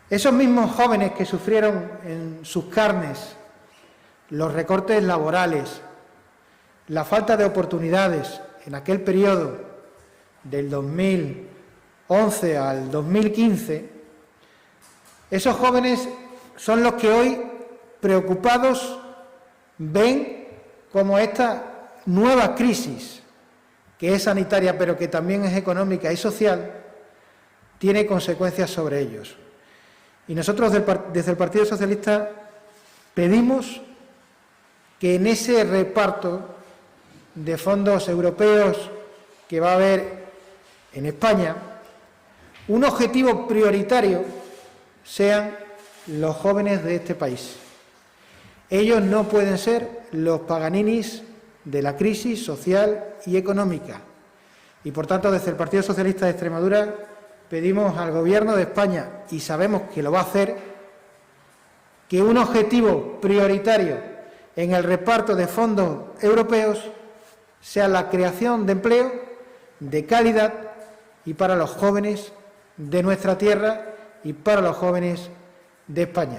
Esos mismos jóvenes que sufrieron en sus carnes los recortes laborales, la falta de oportunidades en aquel periodo del 2011 al 2015, esos jóvenes son los que hoy, preocupados, ven como esta nueva crisis, que es sanitaria pero que también es económica y social, tiene consecuencias sobre ellos. Y nosotros desde el Partido Socialista pedimos que en ese reparto de fondos europeos que va a haber en España, un objetivo prioritario sean los jóvenes de este país. Ellos no pueden ser los paganinis de la crisis social y económica. Y, por tanto, desde el Partido Socialista de Extremadura pedimos al Gobierno de España, y sabemos que lo va a hacer, que un objetivo prioritario en el reparto de fondos europeos sea la creación de empleo de calidad y para los jóvenes de nuestra tierra y para los jóvenes de España.